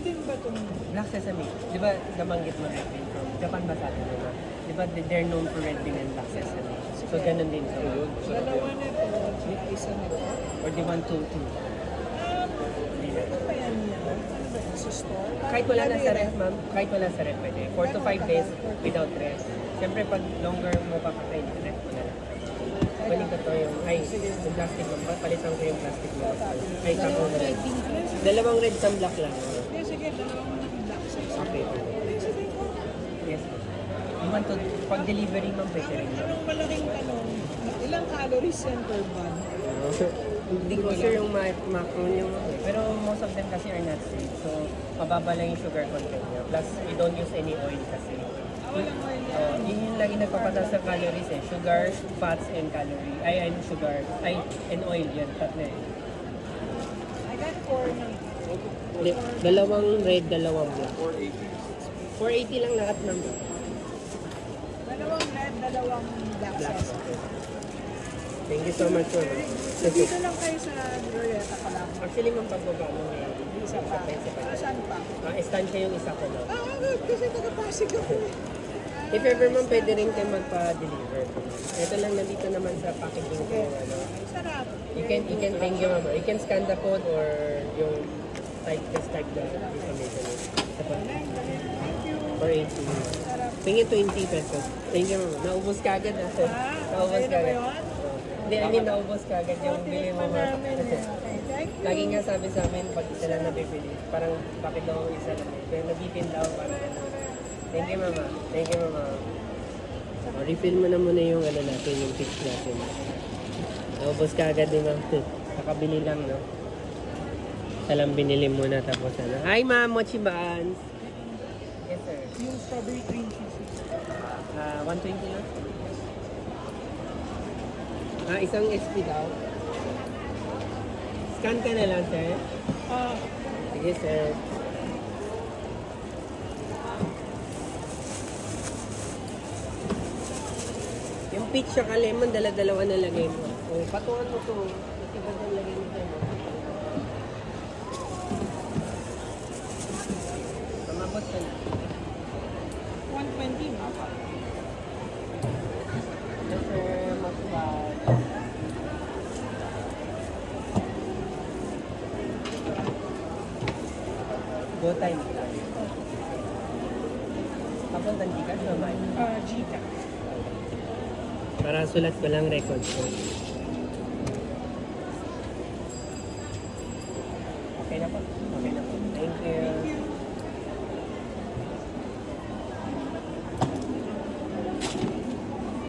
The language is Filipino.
din ba itong... Black sesame. Di ba nabanggit mo red bean from Japan ba sa atin? Diba? Di ba they're known for red bean and black sesame? So ganun din sa mga. Dalawa na ito, tsaka isa na ito. Or di ba two? Ano ba yan yan? Ano ba yan? Sa store? Kahit wala na sa ref, ma'am. Kahit wala sa ref, pwede. 4 to 5 days without rest. Siyempre, pag longer mo papakain, ref mo na lang. Balik ko to yung, yung plastic mo. Palitan ko yung plastic mo. Ay, tapo mo rin. Dalawang red, isang black lang. Sige, sige, dalawang black size. Okay. Sige ko. Yes. You want to, pag delivery, ma'am, pwede rin. Anong malaking tanong? Ilang calories yan per bun? Hindi ko sure yung macro yung pero most of them kasi are not sweet. So, mababa lang yung sugar content niya. Plus, we don't use any oil kasi. Walang oil yan. Yun yung lagi nagpapataas ng calories eh. Sugar, fats, and calorie. And sugar. And oil yan. Tatlo eh. I got 4 na. Dalawang red, dalawang black. 480 lang lahat ng Dalawang red, dalawang black black. sauce. Thank you so much for So, dito lang kayo sa Glorieta pa lang. Actually, ma'am, pagbaba mo Isa pa. Saan pa? estansya yung isa ko na. Good. Kasi taga-Pasig ako. If ever ma'am, pwede rin kayo magpa-deliver. Ito lang nandito naman sa packaging ko. Ano. Sarap. You can thank you ma'am. You can scan the code or yung just type the information. Sa pa. Thank you. For 80. Sarap. Tingin 20 pesos. Thank you ma'am. Naubos ka agad. Naubos ayun ka na ba agad. yun? Hindi, I mean, naubos ka agad yung bili mo Tinikman ma'am. namin eh. Okay, thank you. Lagi nga sabi sa amin, pag isa lang nabibili, parang bakit daw isa lang. Kaya nabipin daw. Thank you mama. Thank you mama. Refill mo na muna yung ano natin, yung fix natin. Naubos ka agad din ma'am. Nakabili lang, no? Isa lang binili muna tapos ano. Hi ma'am, mochi buns. Yes sir. Yung strawberry cream cheese. 120 lang. Isang SP daw. Scan ka na lang, sir. Sige, sir. Yung peach tsaka lemon, dala-dalawa na lagay mo. O, patungan mo to. Kasi ba na lagay mo tayo? Mamabot ka na. 120 ba? Yes, sir. Masbad. Go time. Papuntan di ka, naman. Gcash. Para sulat ko lang record ko.